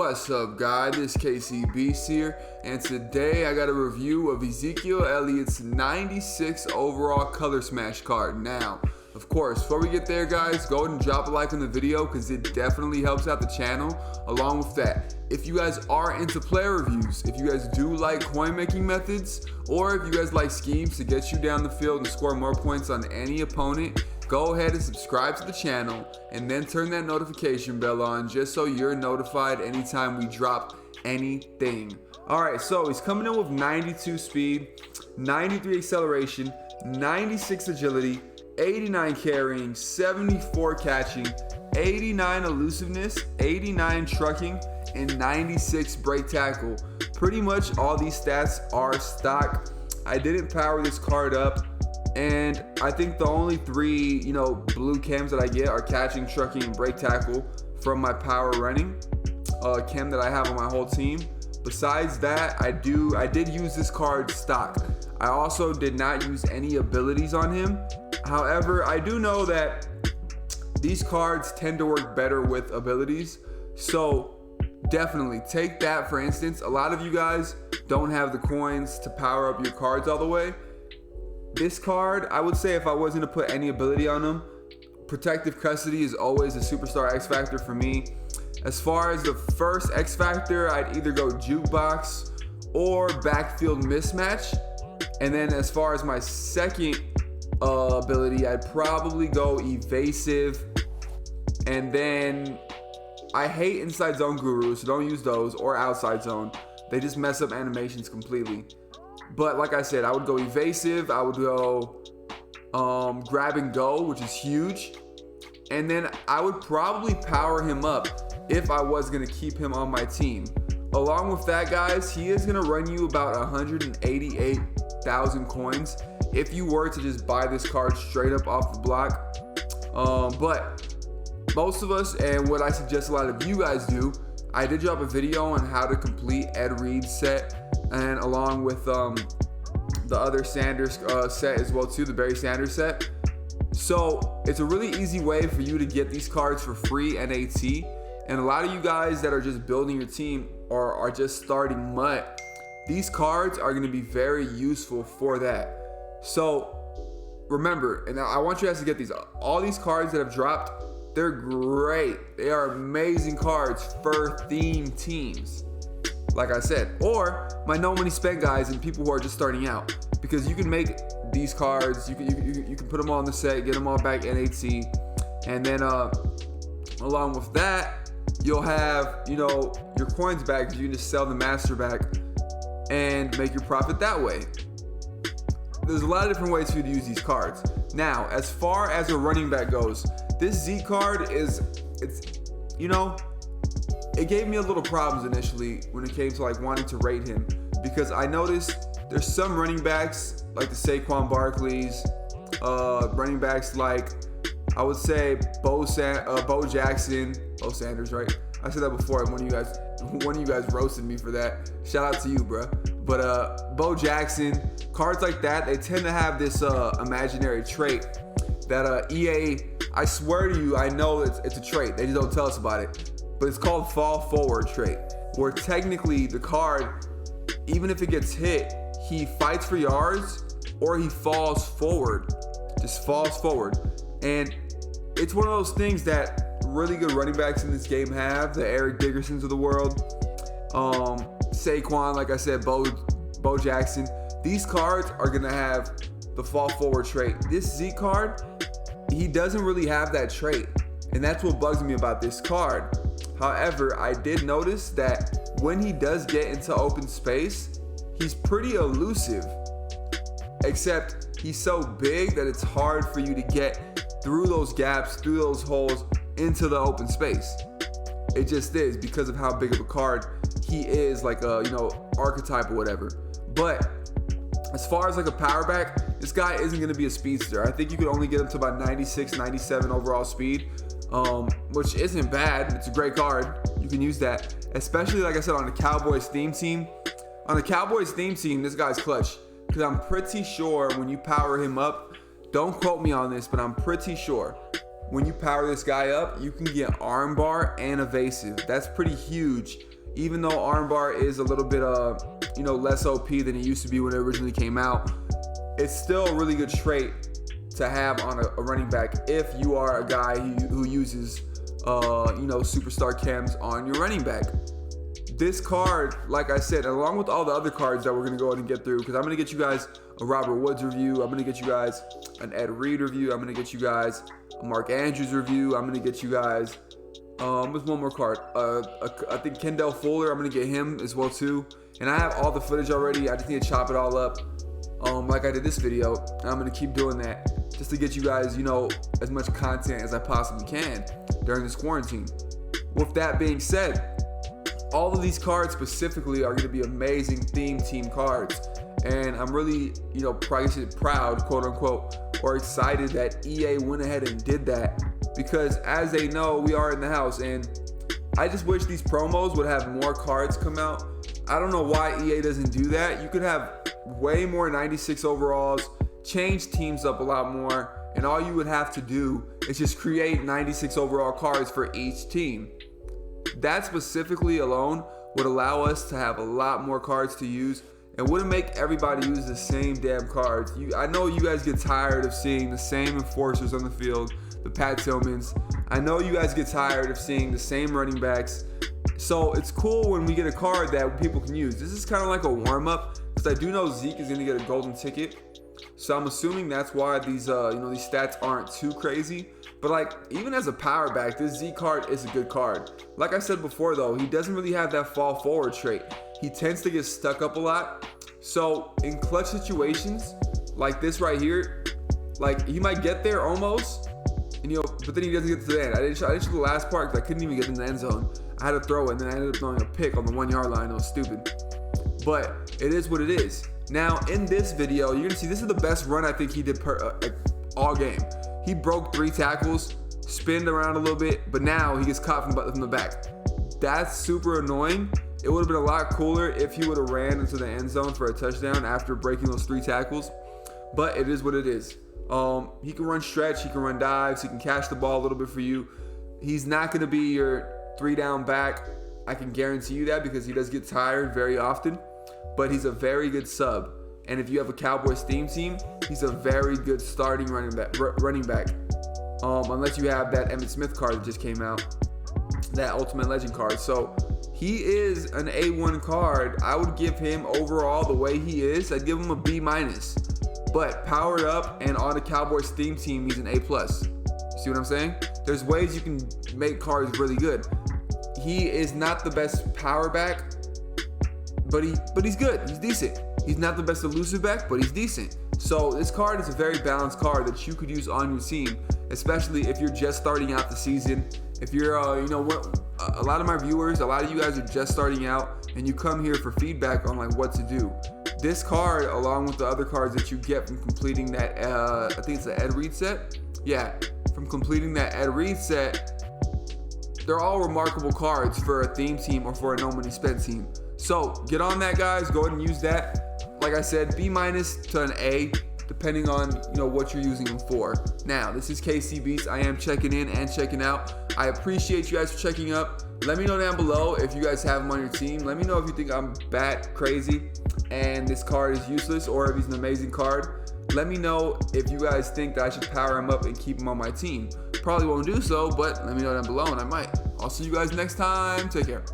What's up, guys? This is KC Beast here, and today I got a review of Ezekiel Elliott's 96 overall color smash card. Now, of course, before we get there, guys, go ahead and drop a like on the video because it definitely helps out the channel. Along with that, if you guys are into player reviews, if you guys do like coin making methods, or if you guys like schemes to get you down the field and score more points on any opponent, go ahead and subscribe to the channel and then turn that notification bell on just so you're notified anytime we drop anything. Alright, so he's coming in with 92 speed, 93 acceleration, 96 agility, 89 carrying, 74 catching, 89 elusiveness, 89 trucking, and 96 break tackle. Pretty much all these stats are stock. I didn't power this card up, and I think the only three, blue cams that I get are catching, trucking, and break tackle from my power running cam that I have on my whole team. Besides that, I did use this card stock. I also did not use any abilities on him. However, I do know that these cards tend to work better with abilities, so definitely take that. For instance, a lot of you guys don't have the coins to power up your cards all the way. This card, I would say, if I wasn't to put any ability on him, protective custody is always a superstar X factor for me. As far as the first X factor, I'd either go jukebox or backfield mismatch. And then as far as my second ability, I'd probably go evasive. And then I hate inside zone guru, so don't use those, or outside zone. They just mess up animations completely. But like I said, I would go evasive, I would go grab and go, which is huge. And then I would probably power him up if I was gonna keep him on my team. Along with that, guys, he is gonna run you about 188,000 coins if you were to just buy this card straight up off the block. But most of us, and what I suggest a lot of you guys do, I did drop a video on how to complete Ed Reed's set, and along with the other Sanders set as well too, the Barry Sanders set. So it's a really easy way for you to get these cards for free NAT. And a lot of you guys that are just building your team or are just starting MUT, these cards are going to be very useful for that. So remember, and I want you guys to get these, all these cards that have dropped, they're great. They are amazing cards for theme teams, like I said, or my no money spent guys and people who are just starting out, because you can make these cards, you can put them all on the set, get them all back NAT, and then along with that, you'll have your coins back, because you can just sell the master back and make your profit that way. There's a lot of different ways for you to use these cards. Now, as far as a running back goes, this Z card it gave me a little problems initially when it came to wanting to rate him, because I noticed there's some running backs like the Saquon Barkleys, running backs like, I would say, Bo Jackson, Bo Sanders, right? I said that before, and one of you guys roasted me for that. Shout out to you, bruh. But Bo Jackson, cards like that, they tend to have this imaginary trait that EA, I swear to you, I know it's a trait. They just don't tell us about it. But it's called fall forward trait, where technically the card, even if it gets hit, he fights for yards or he falls forward, just falls forward. And it's one of those things that really good running backs in this game have, the Eric Dickersons of the world, Saquon, like I said, Bo Jackson. These cards are gonna have the fall forward trait. This Z card, he doesn't really have that trait, and that's what bugs me about this card. However, I did notice that when he does get into open space, he's pretty elusive, except he's so big that it's hard for you to get through those gaps, through those holes, into the open space. It just is, because of how big of a card he is, like a archetype or whatever. But as far as a power back, this guy isn't going to be a speedster. I think you could only get him to about 96, 97 overall speed, which isn't bad. It's a great card. You can use that, especially, like I said, on the Cowboys theme team. On the Cowboys theme team, this guy's clutch, because I'm pretty sure when you power him up, don't quote me on this, but I'm pretty sure when you power this guy up, you can get armbar and evasive. That's pretty huge Even though armbar is a little bit less OP than it used to be when it originally came out, it's still a really good trait to have on a running back if you are a guy who uses superstar chems on your running back. This card, like I said, along with all the other cards that we're going to go ahead and get through, because I'm going to get you guys a Robert Woods review, I'm going to get you guys an Ed Reed review, I'm going to get you guys a Mark Andrews review, I'm going to get you guys with one more card, I think Kendall Fuller, I'm going to get him as well too. And I have all the footage already, I just need to chop it all up like I did this video, and I'm going to keep doing that just to get you guys, as much content as I possibly can during this quarantine. With that being said, all of these cards specifically are going to be amazing theme team cards, and I'm really, proud, quote unquote, or excited that EA went ahead and did that, because as they know, we are in the house, and I just wish these promos would have more cards come out. I don't know why EA doesn't do that. You could have way more 96 overalls, change teams up a lot more, and all you would have to do is just create 96 overall cards for each team. That specifically alone would allow us to have a lot more cards to use and wouldn't make everybody use the same damn cards. I know you guys get tired of seeing the same enforcers on the field, the Pat Tillmans. I know you guys get tired of seeing the same running backs. So it's cool when we get a card that people can use. This is kind of like a warm-up, because I do know Zeke is going to get a golden ticket. So I'm assuming that's why these these stats aren't too crazy. But like, even as a power back, this Z card is a good card. Like I said before though, he doesn't really have that fall forward trait. He tends to get stuck up a lot. So in clutch situations like this right here, like he might get there almost, and but then he doesn't get to the end. I didn't show the last part because I couldn't even get in the end zone. I had to throw it, and then I ended up throwing a pick on the 1 yard line. It was stupid. But it is what it is. Now in this video, you're gonna see this is the best run I think he did all game. He broke 3 tackles, spinned around a little bit, but now he gets caught from the back. That's super annoying. It would have been a lot cooler if he would have ran into the end zone for a touchdown after breaking those 3 tackles, but it is what it is. He can run stretch, he can run dives, he can catch the ball a little bit for you. He's not going to be your 3-down back. I can guarantee you that, because he does get tired very often, but he's a very good sub. And if you have a Cowboys theme team, he's a very good starting running back. Unless you have that Emmitt Smith card that just came out, that Ultimate Legend card. So he is an A1 card. I would give him overall, the way he is, I'd give him a B-. But powered up and on a Cowboys theme team, he's an A+. See what I'm saying? There's ways you can make cards really good. He is not the best power back, but he's good. He's decent. He's not the best elusive back, but he's decent. So this card is a very balanced card that you could use on your team, especially if you're just starting out the season. If you're, a lot of my viewers, a lot of you guys are just starting out, and you come here for feedback on like what to do. This card, along with the other cards that you get from completing that, I think it's the Ed Reed set. Yeah, from completing that Ed Reed set, they're all remarkable cards for a theme team or for a no money spent team. So get on that, guys. Go ahead and use that. Like I said, B- to an A, depending on what you're using them for. Now, this is KC Beats. I am checking in and checking out. I appreciate you guys for checking up. Let me know down below if you guys have him on your team. Let me know if you think I'm bat crazy and this card is useless, or if he's an amazing card. Let me know if you guys think that I should power him up and keep him on my team. Probably won't do so, but let me know down below and I might. I'll see you guys next time. Take care.